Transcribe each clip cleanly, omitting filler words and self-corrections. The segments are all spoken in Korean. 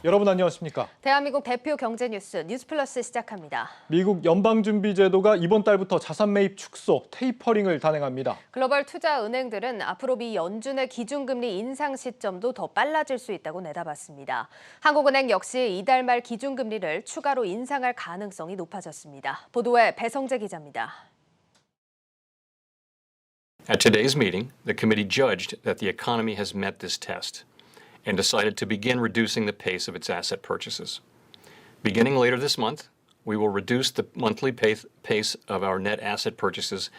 여러분 안녕하십니까? 대한민국 대표 경제 뉴스 뉴스플러스 시작합니다. 미국 연방준비제도가 이번 달부터 자산 매입 축소, 테이퍼링을 단행합니다. 글로벌 투자 은행들은 앞으로 미 연준의 기준금리 인상 시점도 더 빨라질 수 있다고 내다봤습니다. 한국은행 역시 이달 말 기준금리를 추가로 인상할 가능성이 높아졌습니다. 보도에 배성재 기자입니다. At today's meeting, the committee judged that the economy has met this test and decided to begin reducing the pace of its asset purchases. Beginning later this month, we will reduce the monthly pace of our net asset purchases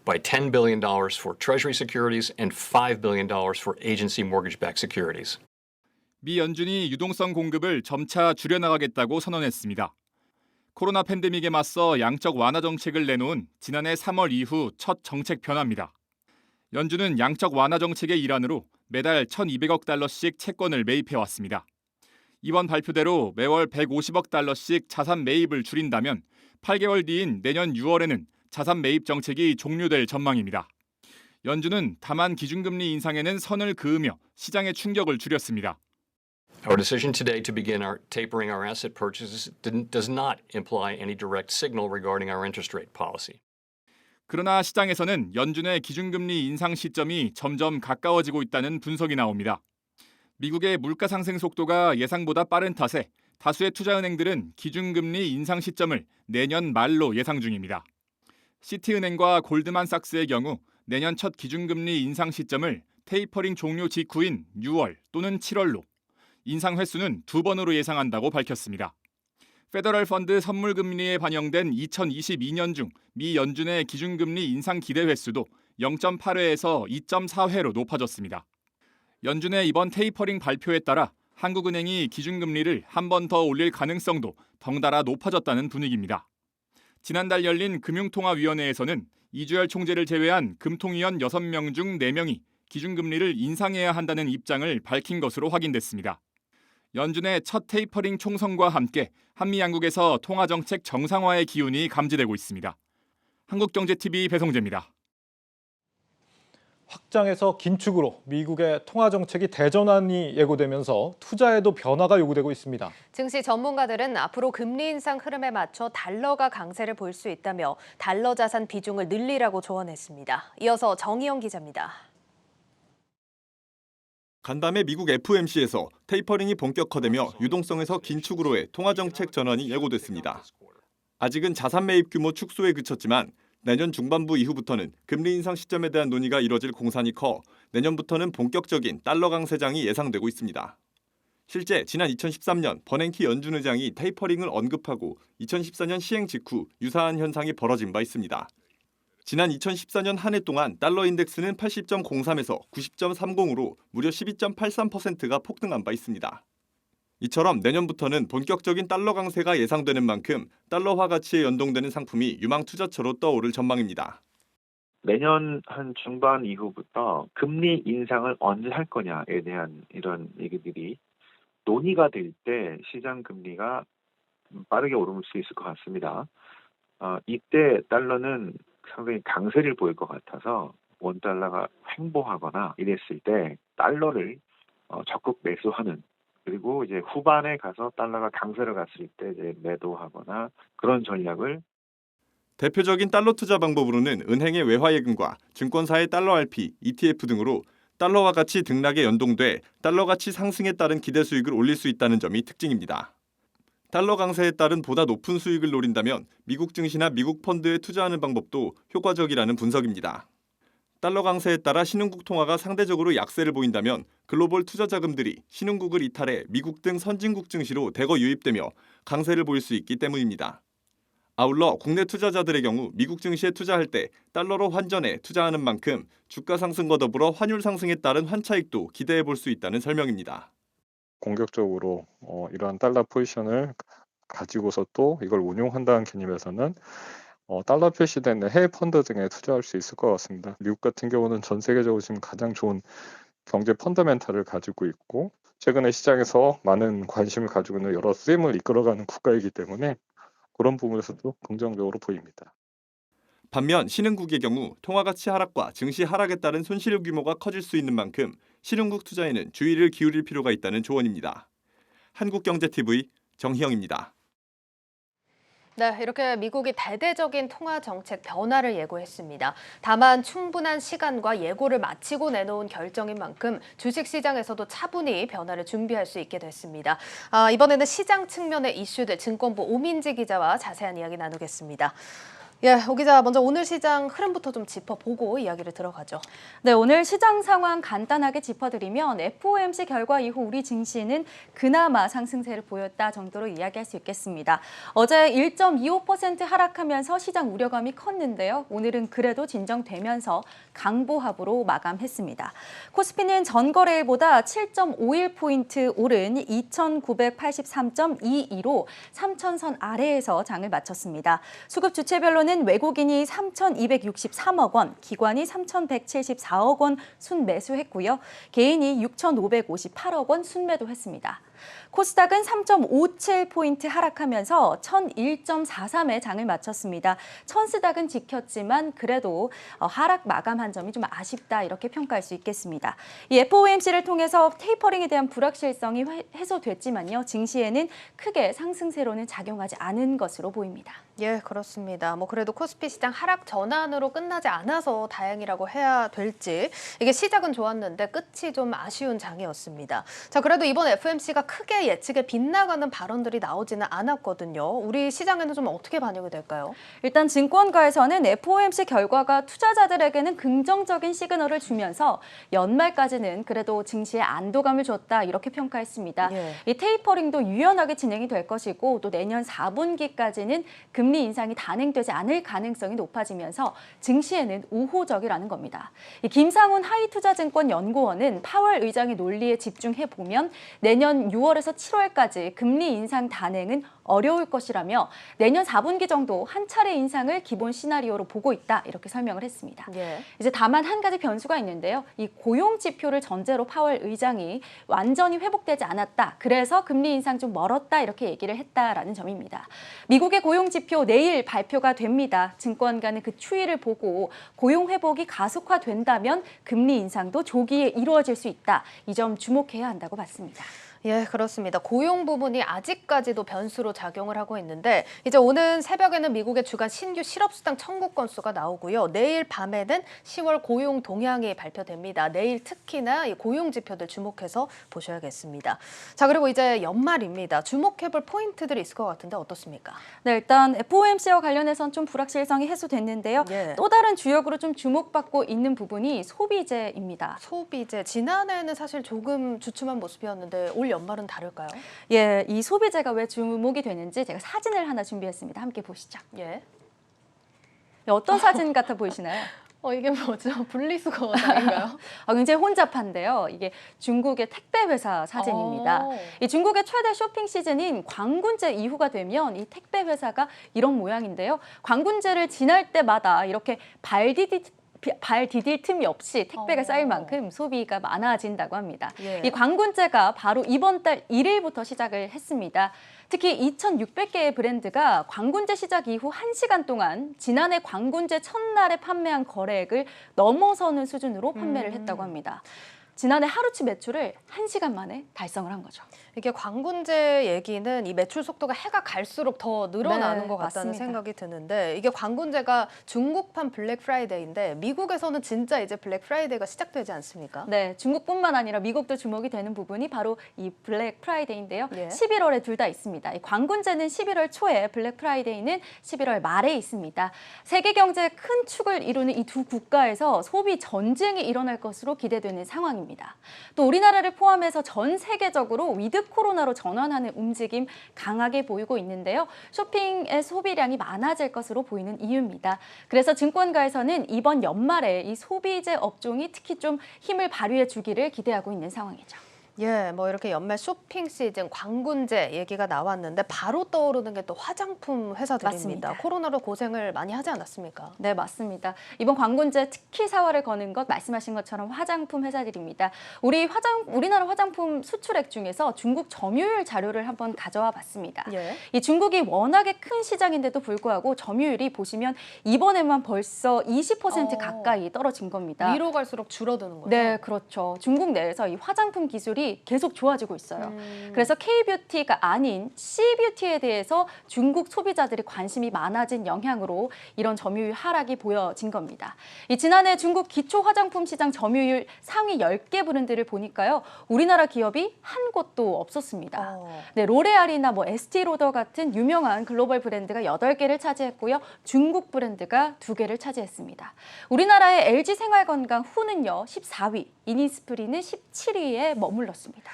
by $10 billion for Treasury securities and $5 billion for agency mortgage-backed securities. 미 연준이 유동성 공급을 점차 줄여나가겠다고 선언했습니다. 코로나 팬데믹에 맞서 양적 완화 정책을 내놓은 지난해 3월 이후 첫 정책 변화입니다. 연준은 양적 완화 정책의 일환으로 매달 1,200억 달러씩 채권을 매입해왔습니다. 이번 발표대로 매월 150억 달러씩 자산 매입을 줄인다면 8개월 뒤인 내년 6월에는 자산 매입 정책이 종료될 전망입니다. 연준은 다만 기준금리 인상에는 선을 그으며 시장의 충격을 줄였습니다. Our decision today to begin tapering our asset purchases does not imply any direct signal regarding our interest rate policy. 그러나 시장에서는 연준의 기준금리 인상 시점이 점점 가까워지고 있다는 분석이 나옵니다. 미국의 물가 상승 속도가 예상보다 빠른 탓에 다수의 투자은행들은 기준금리 인상 시점을 내년 말로 예상 중입니다. 시티은행과 골드만삭스의 경우 내년 첫 기준금리 인상 시점을 테이퍼링 종료 직후인 6월 또는 7월로, 인상 횟수는 2번으로 예상한다고 밝혔습니다. 페더럴 펀드 선물금리에 반영된 2022년 중 미 연준의 기준금리 인상 기대 횟수도 0.8회에서 2.4회로 높아졌습니다. 연준의 이번 테이퍼링 발표에 따라 한국은행이 기준금리를 한 번 더 올릴 가능성도 덩달아 높아졌다는 분위기입니다. 지난달 열린 금융통화위원회에서는 이주열 총재를 제외한 금통위원 6명 중 4명이 기준금리를 인상해야 한다는 입장을 밝힌 것으로 확인됐습니다. 연준의 첫 테이퍼링 총선과 함께 한미 양국에서 통화정책 정상화의 기운이 감지되고 있습니다. 한국경제TV 배성재입니다. 확장에서 긴축으로 미국의 통화 정책이 대전환이 예고되면서 투자에도 변화가 요구되고 있습니다. 증시 전문가들은 앞으로 금리 인상 흐름에 맞춰 달러가 강세를 볼 수 있다며 달러 자산 비중을 늘리라고 조언했습니다. 이어서 정희영 기자입니다. 간담회 미국 FOMC에서 테이퍼링이 본격화되며 유동성에서 긴축으로의 통화정책 전환이 예고됐습니다. 아직은 자산 매입 규모 축소에 그쳤지만 내년 중반부 이후부터는 금리 인상 시점에 대한 논의가 이뤄질 공산이 커 내년부터는 본격적인 달러 강세장이 예상되고 있습니다. 실제 지난 2013년 버냉키 연준 의장이 테이퍼링을 언급하고 2014년 시행 직후 유사한 현상이 벌어진 바 있습니다. 지난 2014년 한 해 동안 달러 인덱스는 80.03에서 90.30으로 무려 12.83%가 폭등한 바 있습니다. 이처럼 내년부터는 본격적인 달러 강세가 예상되는 만큼 달러화 가치에 연동되는 상품이 유망 투자처로 떠오를 전망입니다. 내년 한 중반 이후부터 금리 인상을 언제 할 거냐에 대한 이런 얘기들이 논의가 될 때 시장 금리가 빠르게 오를 수 있을 것 같습니다. 이때 달러는 상당히 강세를 보일 것 같아서 원달러가 횡보하거나 이랬을 때 달러를 적극 매수하는, 그리고 이제 후반에 가서 달러가 강세로 갔을 때 이제 매도하거나 그런 전략을. 대표적인 달러 투자 방법으로는 은행의 외화 예금과 증권사의 달러 RP, ETF 등으로 달러화 가치 등락에 연동돼 달러 가치 상승에 따른 기대 수익을 올릴 수 있다는 점이 특징입니다. 달러 강세에 따른 보다 높은 수익을 노린다면 미국 증시나 미국 펀드에 투자하는 방법도 효과적이라는 분석입니다. 달러 강세에 따라 신흥국 통화가 상대적으로 약세를 보인다면 글로벌 투자 자금들이 신흥국을 이탈해 미국 등 선진국 증시로 대거 유입되며 강세를 보일 수 있기 때문입니다. 아울러 국내 투자자들의 경우 미국 증시에 투자할 때 달러로 환전해 투자하는 만큼 주가 상승과 더불어 환율 상승에 따른 환차익도 기대해 볼 수 있다는 설명입니다. 공격적으로 이러한 달러 포지션을 가지고서 또 이걸 운용한다는 개념에서는 달러 표시된 해외 펀드 등에 투자할 수 있을 것 같습니다. 미국 같은 경우는 전 세계적으로 지금 가장 좋은 경제 펀더멘탈을 가지고 있고 최근에 시장에서 많은 관심을 가지고 있는 여러 셈을 이끌어가는 국가이기 때문에 그런 부분에서도 긍정적으로 보입니다. 반면 신흥국의 경우 통화가치 하락과 증시 하락에 따른 손실 규모가 커질 수 있는 만큼 신흥국 투자에는 주의를 기울일 필요가 있다는 조언입니다. 한국경제TV 정희영입니다. 네, 이렇게 미국이 대대적인 통화 정책 변화를 예고했습니다. 다만 충분한 시간과 예고를 마치고 내놓은 결정인 만큼 주식시장에서도 차분히 변화를 준비할 수 있게 됐습니다. 이번에는 시장 측면의 이슈들 증권부 오민지 기자와 자세한 이야기 나누겠습니다. 예, 오 기자, 먼저 오늘 시장 흐름부터 좀 짚어보고 이야기를 들어가죠. 네, 오늘 시장 상황 간단하게 짚어드리면 FOMC 결과 이후 우리 증시는 그나마 상승세를 보였다 정도로 이야기할 수 있겠습니다. 어제 1.25% 하락하면서 시장 우려감이 컸는데요. 오늘은 그래도 진정되면서 강보합으로 마감했습니다. 코스피는 전거래일보다 7.51포인트 오른 2,983.22로 3,000선 아래에서 장을 마쳤습니다. 수급 주체별로는 외국인이 3,263억 원, 기관이 3,174억 원 순매수했고요. 개인이 6,558억 원 순매도했습니다. 코스닥은 3.57포인트 하락하면서 1,001.43에 장을 마쳤습니다. 천스닥은 지켰지만 그래도 하락 마감한 점이 좀 아쉽다 이렇게 평가할 수 있겠습니다. 이 FOMC를 통해서 테이퍼링에 대한 불확실성이 해소됐지만요. 증시에는 크게 상승세로는 작용하지 않은 것으로 보입니다. 예, 그렇습니다. 그래도 코스피 시장 하락 전환으로 끝나지 않아서 다행이라고 해야 될지 이게 시작은 좋았는데 끝이 좀 아쉬운 장이었습니다. 자, 그래도 이번 FOMC가 크게 예측에 빗나가는 발언들이 나오지는 않았거든요. 우리 시장에는 좀 어떻게 반영이 될까요? 일단 증권가에서는 FOMC 결과가 투자자들에게는 긍정적인 시그널을 주면서 연말까지는 그래도 증시에 안도감을 줬다 이렇게 평가했습니다. 예. 이 테이퍼링도 유연하게 진행이 될 것이고 또 내년 4분기까지는 금리 인상이 단행되지 않을 가능성이 높아지면서 증시에는 우호적이라는 겁니다. 이 김상훈 하이투자증권 연구원은 파월 의장의 논리에 집중해 보면 내년 6월에서 7월까지 금리 인상 단행은 어려울 것이라며 내년 4분기 정도 한 차례 인상을 기본 시나리오로 보고 있다 이렇게 설명을 했습니다. 예. 이제 다만 한 가지 변수가 있는데요. 이 고용 지표를 전제로 파월 의장이 완전히 회복되지 않았다. 그래서 금리 인상 좀 멀었다 이렇게 얘기를 했다라는 점입니다. 미국의 고용 지표 내일 발표가 됩니다. 증권가는 그 추이를 보고 고용 회복이 가속화된다면 금리 인상도 조기에 이루어질 수 있다. 이 점 주목해야 한다고 봤습니다. 예, 그렇습니다. 고용 부분이 아직까지도 변수로 작용을 하고 있는데 이제 오는 새벽에는 미국의 주간 신규 실업수당 청구 건수가 나오고요. 내일 밤에는 10월 고용 동향이 발표됩니다. 내일 특히나 이 고용 지표들 주목해서 보셔야겠습니다. 자, 그리고 이제 연말입니다. 주목해볼 포인트들이 있을 것 같은데 어떻습니까? 네, 일단 FOMC와 관련해서는 좀 불확실성이 해소됐는데요. 예. 또 다른 주역으로 좀 주목받고 있는 부분이 소비재입니다. 소비재, 지난해에는 사실 조금 주춤한 모습이었는데 올 연말은 다를까요? 예, 이 소비재가 왜 주목이 되는지 제가 사진을 하나 준비했습니다. 함께 보시죠. 예. 어떤 사진 같아 보이시나요? 이게 뭐죠? 분리수거장인가요? 굉장히 혼잡한데요. 이게 중국의 택배 회사 사진입니다. 이 중국의 최대 쇼핑 시즌인 광군제 이후가 되면 이 택배 회사가 이런 모양인데요. 광군제를 지날 때마다 이렇게 발 디딜 틈이 없이 택배가 쌓일 만큼 소비가 많아진다고 합니다. 예. 이 광군제가 바로 이번 달 1일부터 시작을 했습니다. 특히 2,600개의 브랜드가 광군제 시작 이후 1시간 동안 지난해 광군제 첫날에 판매한 거래액을 넘어서는 수준으로 판매를 했다고 합니다. 지난해 하루치 매출을 1시간 만에 달성을 한 거죠. 이게 광군제 얘기는 이 매출 속도가 해가 갈수록 더 늘어나는 네, 것 같다는 맞습니다. 생각이 드는데 이게 광군제가 중국판 블랙 프라이데이인데 미국에서는 진짜 이제 블랙 프라이데이가 시작되지 않습니까? 네, 중국뿐만 아니라 미국도 주목이 되는 부분이 바로 이 블랙 프라이데이인데요. 예. 11월에 둘 다 있습니다. 이 광군제는 11월 초에, 블랙 프라이데이는 11월 말에 있습니다. 세계 경제의 큰 축을 이루는 이 두 국가에서 소비 전쟁이 일어날 것으로 기대되는 상황입니다. 또 우리나라를 포함해서 전 세계적으로 위드 코로나로 전환하는 움직임 강하게 보이고 있는데요. 쇼핑의 소비량이 많아질 것으로 보이는 이유입니다. 그래서 증권가에서는 이번 연말에 이 소비재 업종이 특히 좀 힘을 발휘해 주기를 기대하고 있는 상황이죠. 예, 이렇게 연말 쇼핑 시즌 광군제 얘기가 나왔는데 바로 떠오르는 게 또 화장품 회사들입니다. 맞습니다. 코로나로 고생을 많이 하지 않았습니까? 네, 맞습니다. 이번 광군제 특히 사활을 거는 것 말씀하신 것처럼 화장품 회사들입니다. 우리나라 화장품 수출액 중에서 중국 점유율 자료를 한번 가져와 봤습니다. 예. 이 중국이 워낙에 큰 시장인데도 불구하고 점유율이 보시면 이번에만 벌써 20% 가까이 떨어진 겁니다. 위로 갈수록 줄어드는 거죠? 네, 그렇죠. 중국 내에서 이 화장품 기술이 점유율이 계속 좋아지고 있어요. 그래서 K뷰티가 아닌 C뷰티에 대해서 중국 소비자들이 관심이 많아진 영향으로 이런 점유율 하락이 보여진 겁니다. 지난해 중국 기초 화장품 시장 점유율 상위 10개 브랜드를 보니까요. 우리나라 기업이 한 곳도 없었습니다. 네, 로레알이나 에스티로더 같은 유명한 글로벌 브랜드가 8개를 차지했고요. 중국 브랜드가 2개를 차지했습니다. 우리나라의 LG 생활건강 후는요. 14위, 이니스프리는 17위에 머물렀습니다.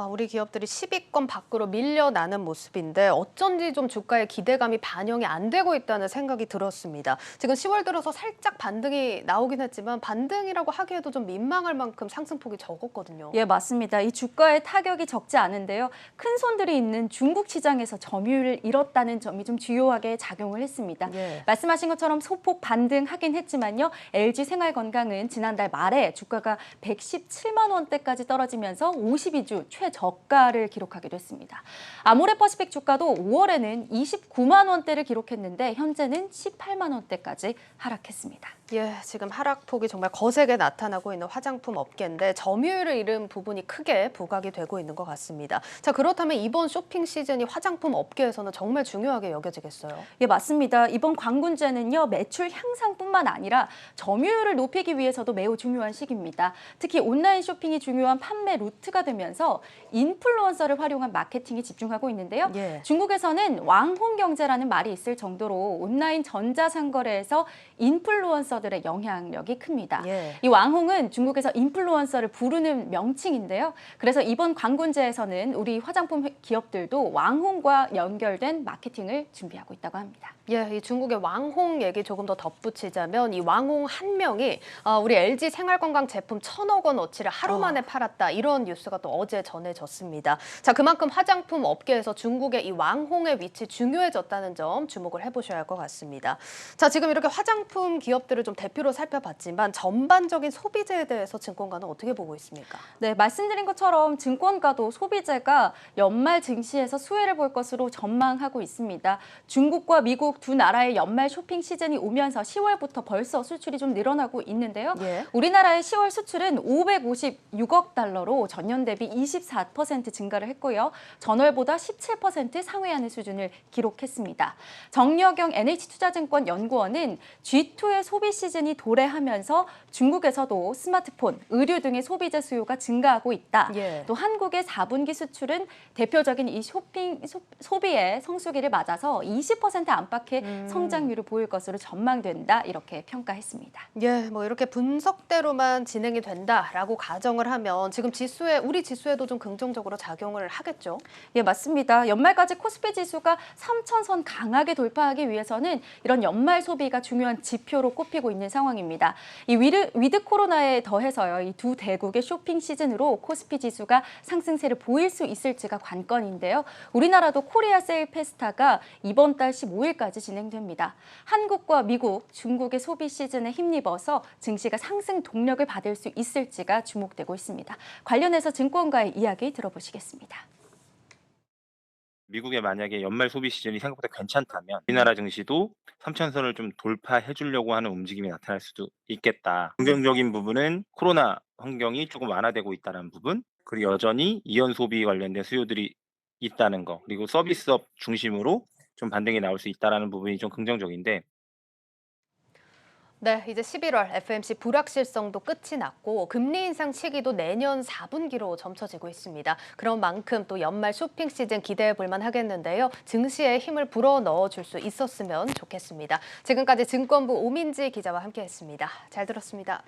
우리 기업들이 10위권 밖으로 밀려나는 모습인데 어쩐지 좀 주가에 기대감이 반영이 안 되고 있다는 생각이 들었습니다. 지금 10월 들어서 살짝 반등이 나오긴 했지만 반등이라고 하기에도 좀 민망할 만큼 상승폭이 적었거든요. 예, 맞습니다. 이 주가의 타격이 적지 않은데요. 큰 손들이 있는 중국 시장에서 점유율을 잃었다는 점이 좀 주요하게 작용을 했습니다. 예. 말씀하신 것처럼 소폭 반등하긴 했지만요. LG 생활건강은 지난달 말에 주가가 117만 원대까지 떨어지면서 52주 최저가를 기록하기도 했습니다. 아모레퍼시픽 주가도 5월에는 29만 원대를 기록했는데 현재는 18만 원대까지 하락했습니다. 예, 지금 하락폭이 정말 거세게 나타나고 있는 화장품 업계인데 점유율을 잃은 부분이 크게 부각이 되고 있는 것 같습니다. 자, 그렇다면 이번 쇼핑 시즌이 화장품 업계에서는 정말 중요하게 여겨지겠어요? 예, 맞습니다. 이번 광군제는요, 매출 향상뿐만 아니라 점유율을 높이기 위해서도 매우 중요한 시기입니다. 특히 온라인 쇼핑이 중요한 판매 루트가 되면서 인플루언서를 활용한 마케팅에 집중하고 있는데요. 예. 중국에서는 왕홍 경제라는 말이 있을 정도로 온라인 전자상거래에서 인플루언서들의 영향력이 큽니다. 예. 이 왕홍은 중국에서 인플루언서를 부르는 명칭인데요. 그래서 이번 광군제에서는 우리 화장품 기업들도 왕홍과 연결된 마케팅을 준비하고 있다고 합니다. 예, 이 중국의 왕홍 얘기 조금 더 덧붙이자면 이 왕홍 한 명이 우리 LG 생활건강 제품 1,000억 원어치를 하루 만에 팔았다. 이런 뉴스가 또 어제 전해졌습니다. 자, 그만큼 화장품 업계에서 중국의 이 왕홍의 위치 중요해졌다는 점 주목을 해보셔야 할 것 같습니다. 자, 지금 이렇게 화장품 기업들을 좀 대표로 살펴봤지만 전반적인 소비재에 대해서 증권가는 어떻게 보고 있습니까? 네, 말씀드린 것처럼 증권가도 소비재가 연말 증시에서 수혜를 볼 것으로 전망하고 있습니다. 중국과 미국 두 나라의 연말 쇼핑 시즌이 오면서 10월부터 벌써 수출이 좀 늘어나고 있는데요. 예. 우리나라의 10월 수출은 556억 달러로 전년 대비 24% 증가를 했고요. 전월보다 17% 상회하는 수준을 기록했습니다. 정여경 NH투자증권 연구원은 G2의 소비 시즌이 도래하면서 중국에서도 스마트폰, 의류 등의 소비재 수요가 증가하고 있다. 예. 또 한국의 4분기 수출은 대표적인 이 소비의 성수기를 맞아서 20% 안팎의 성장률을 보일 것으로 전망된다. 이렇게 평가했습니다. 예, 이렇게 분석대로만 진행이 된다라고 가정을 하면 지금 우리 지수에도 좀 긍정적으로 작용을 하겠죠? 예, 맞습니다. 연말까지 코스피 지수가 3,000선 강하게 돌파하기 위해서는 이런 연말 소비가 중요한 지표로 꼽히고 있는 상황입니다. 이 위드 코로나에 더해서요, 이 두 대국의 쇼핑 시즌으로 코스피 지수가 상승세를 보일 수 있을지가 관건인데요. 우리나라도 코리아 세일 페스타가 이번 달 15일까지 진행됩니다. 한국과 미국, 중국의 소비 시즌에 힘입어서 증시가 상승 동력을 받을 수 있을지가 주목되고 있습니다. 관련해서 증권가의 이야기 들어보시겠습니다. 미국에 만약에 연말 소비 시즌이 생각보다 괜찮다면 우리나라 증시도 3,000선을 좀 돌파해 주려고 하는 움직임이 나타날 수도 있겠다. 긍정적인 부분은 코로나 환경이 조금 완화되고 있다는 부분, 그리고 여전히 이연 소비 관련된 수요들이 있다는 거, 그리고 서비스업 중심으로 좀 반등이 나올 수 있다는 부분이 좀 긍정적인데, 네, 이제 11월 FMC 불확실성도 끝이 났고 금리 인상 시기도 내년 4분기로 점쳐지고 있습니다. 그런 만큼 또 연말 쇼핑 시즌 기대해 볼 만하겠는데요. 증시에 힘을 불어넣어 줄 수 있었으면 좋겠습니다. 지금까지 증권부 오민지 기자와 함께했습니다. 잘 들었습니다.